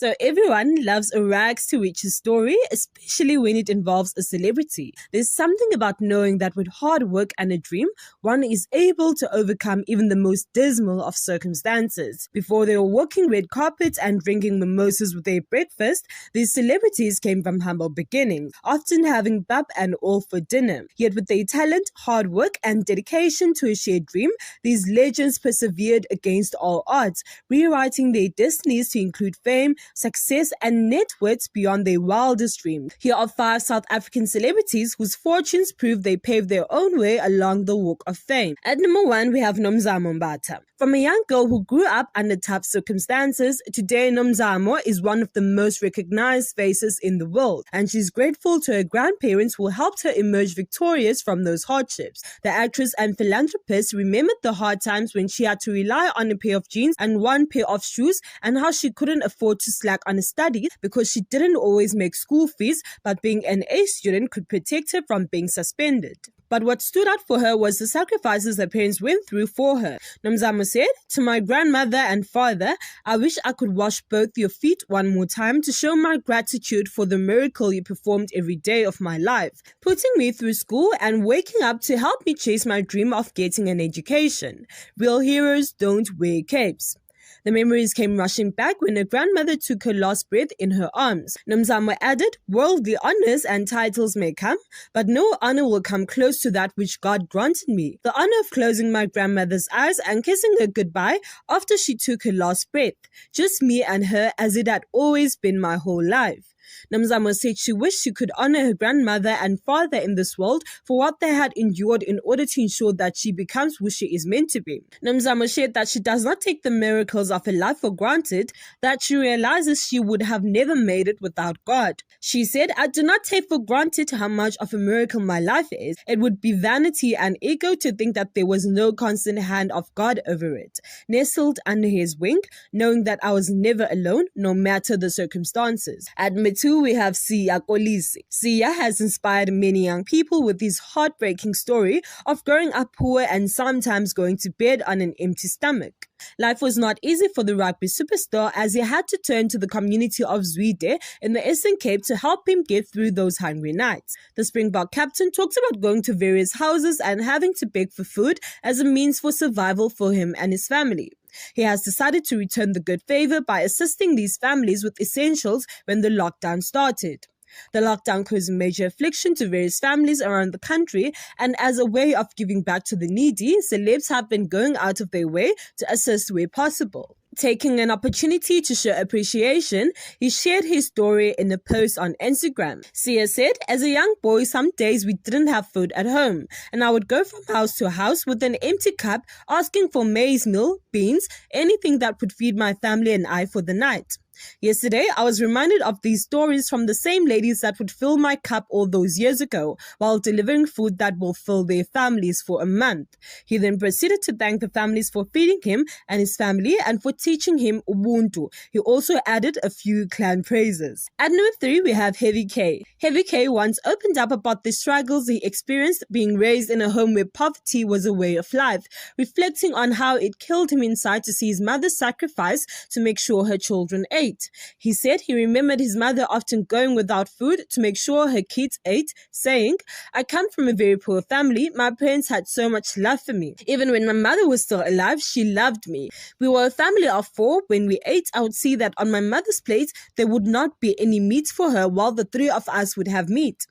So everyone loves a rags to riches story, especially when it involves a celebrity. There's something about knowing that with hard work and a dream, one is able to overcome even the most dismal of circumstances. Before they were walking red carpets and drinking mimosas with their breakfast, these celebrities came from humble beginnings, often having bab and all for dinner. Yet with their talent, hard work and dedication to a shared dream, these legends persevered against all odds, rewriting their destinies to include fame, success and net worths beyond their wildest dreams. Here are 5 South African celebrities whose fortunes prove they paved their own way along the walk of fame. At number 1, we have Nomzamo Mbatha. From a young girl who grew up under tough circumstances, today Nomzamo is one of the most recognized faces in the world, and she's grateful to her grandparents who helped her emerge victorious from those hardships. The actress and philanthropist remembered the hard times when she had to rely on a pair of jeans and one pair of shoes, and how she couldn't afford to slack on a study because she didn't always make school fees, but being an A student could protect her from being suspended. But what stood out for her was the sacrifices her parents went through for her. Nomzamo said, "To my grandmother and father, I wish I could wash both your feet one more time to show my gratitude for the miracle you performed every day of my life, putting me through school and waking up to help me chase my dream of getting an education. Real heroes don't wear capes." The memories came rushing back when her grandmother took her last breath in her arms. Nomzamo added, "Worldly honors and titles may come, but no honor will come close to that which God granted me. The honor of closing my grandmother's eyes and kissing her goodbye after she took her last breath. Just me and her as it had always been my whole life." Nomzamo said she wished she could honor her grandmother and father in this world for what they had endured in order to ensure that she becomes who she is meant to be. Nomzamo shared that she does not take the miracles of her life for granted, that she realizes she would have never made it without God. She said, "I do not take for granted how much of a miracle my life is. It would be vanity and ego to think that there was no constant hand of God over it. Nestled under his wing, knowing that I was never alone, no matter the circumstances." At number 2, we have Kolisi. Sia has inspired many young people with his heartbreaking story of growing up poor and sometimes going to bed on an empty stomach. Life was not easy for the rugby superstar as he had to turn to the community of Zodwa in the Eastern Cape to help him get through those hungry nights. The Springbok captain talks about going to various houses and having to beg for food as a means for survival for him and his family. He has decided to return the good favor by assisting these families with essentials when the lockdown started. The lockdown caused major affliction to various families around the country, and as a way of giving back to the needy, celebs have been going out of their way to assist where possible. Taking an opportunity to show appreciation, he shared his story in a post on Instagram. Sia said, "As a young boy, some days we didn't have food at home, and I would go from house to house with an empty cup asking for maize meal, beans, anything that would feed my family and I for the night. Yesterday, I was reminded of these stories from the same ladies that would fill my cup all those years ago while delivering food that will fill their families for a month." He then proceeded to thank the families for feeding him and his family and for teaching him Ubuntu. He also added a few clan praises. At number 3, we have Heavy K. Heavy K once opened up about the struggles he experienced being raised in a home where poverty was a way of life, reflecting on how it killed him inside to see his mother sacrifice to make sure her children ate. He said he remembered his mother often going without food to make sure her kids ate, saying, "I come from a very poor family. My parents had so much love for me. Even when my mother was still alive, she loved me. We were a family of 4. When we ate, I would see that on my mother's plate, there would not be any meat for her while the 3 of us would have meat.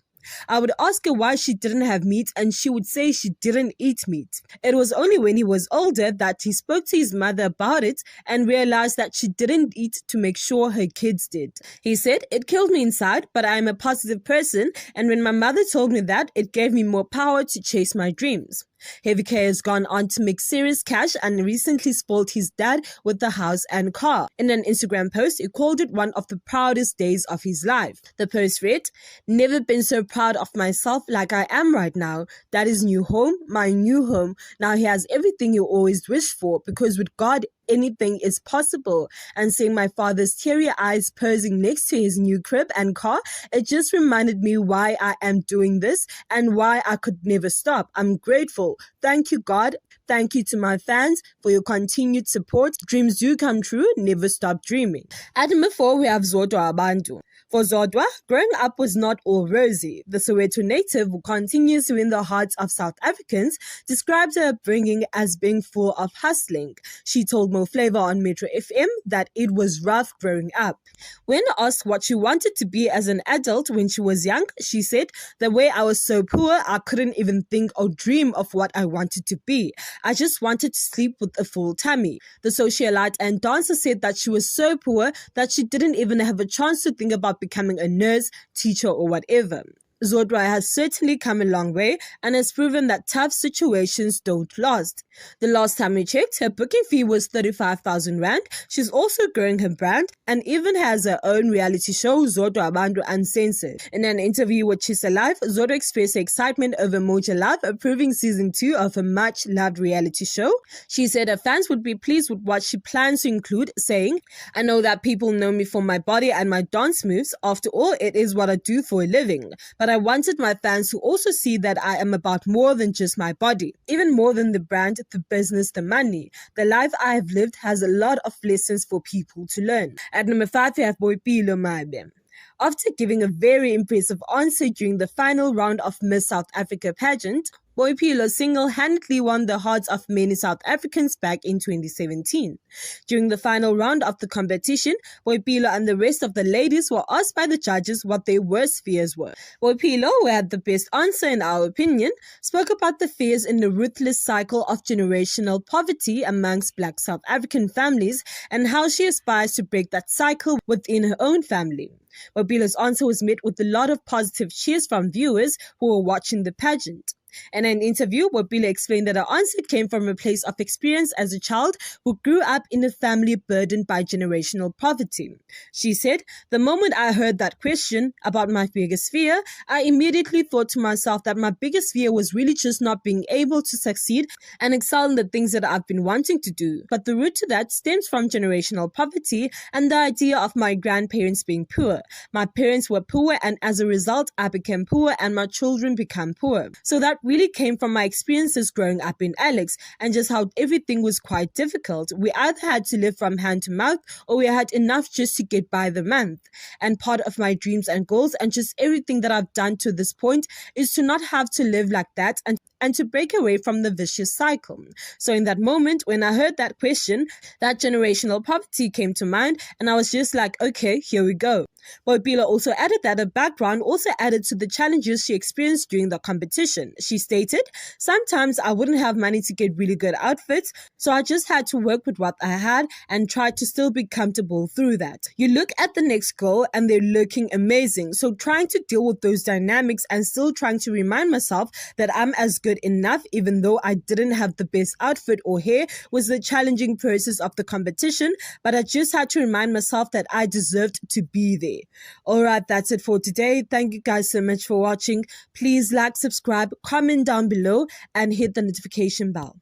I would ask her why she didn't have meat and she would say she didn't eat meat. It was only when he was older that he spoke to his mother about it and realized that she didn't eat to make sure her kids did. He said, "It killed me inside, but I am a positive person, and when my mother told me that, it gave me more power to chase my dreams." Heavy K has gone on to make serious cash and recently spoiled his dad with the house and car. In an Instagram post, he called it one of the proudest days of his life. The post read, "Never been so proud of myself like I am right now. That is new home, my new home. Now he has everything he always wished for because with God, anything is possible. And seeing my father's teary eyes posing next to his new crib and car, it just reminded me why I am doing this and why I could never stop. I'm grateful. Thank you, God. Thank you to my fans for your continued support. Dreams do come true. Never stop dreaming. At number 4, we have Zodwa Wabantu. For Zodwa, growing up was not all rosy. The Soweto native, who continues to win the hearts of South Africans, described her upbringing as being full of hustling. She told Mo Flava on Metro FM that it was rough growing up. When asked what she wanted to be as an adult when she was young, she said, "The way I was so poor, I couldn't even think or dream of what I wanted to be. I just wanted to sleep with a full tummy." The socialite and dancer said that she was so poor that she didn't even have a chance to think about becoming a nurse, teacher, or whatever. Zodwa has certainly come a long way and has proven that tough situations don't last. The last time we checked, her booking fee was 35,000 Rand. She's also growing her brand and even has her own reality show, Zodwa Wabantu Uncensored. In an interview with Chisa Live, Zodwa expressed her excitement over Moja Love approving season 2 of her much-loved reality show. She said her fans would be pleased with what she plans to include, saying, "I know that people know me for my body and my dance moves. After all, it is what I do for a living. But I wanted my fans to also see that I am about more than just my body, even more than the brand, the business, the money. The life I have lived has a lot of lessons for people to learn." At number 5, we have Boipelo Mabe. After giving a very impressive answer during the final round of Miss South Africa pageant, Boipelo single-handedly won the hearts of many South Africans back in 2017. During the final round of the competition, Boipelo and the rest of the ladies were asked by the judges what their worst fears were. Boipelo, who had the best answer in our opinion, spoke about the fears in the ruthless cycle of generational poverty amongst Black South African families and how she aspires to break that cycle within her own family. Boipelo's answer was met with a lot of positive cheers from viewers who were watching the pageant. In an interview, Boipelo explained that her answer came from a place of experience as a child who grew up in a family burdened by generational poverty. She said, "The moment I heard that question about my biggest fear, I immediately thought to myself that my biggest fear was really just not being able to succeed and excel in the things that I've been wanting to do. But the root to that stems from generational poverty and the idea of my grandparents being poor. My parents were poor, and as a result, I became poor and my children become poor. So that really came from my experiences growing up in Alex and just how everything was quite difficult. We either had to live from hand to mouth or we had enough just to get by the month. And part of my dreams and goals and just everything that I've done to this point is to not have to live like that and to break away from the vicious cycle." So in that moment, when I heard that question, that generational poverty came to mind and I was just like, okay, here we go. Boipelo also added that her background also added to the challenges she experienced during the competition. She stated, "Sometimes I wouldn't have money to get really good outfits, so I just had to work with what I had and try to still be comfortable through that." You look at the next girl and they're looking amazing. So trying to deal with those dynamics and still trying to remind myself that I'm as good enough even though I didn't have the best outfit or hair was the challenging process of the competition, but I just had to remind myself that I deserved to be there. Alright, that's it for today. Thank you guys so much for watching. Please like, subscribe, comment down below and hit the notification bell.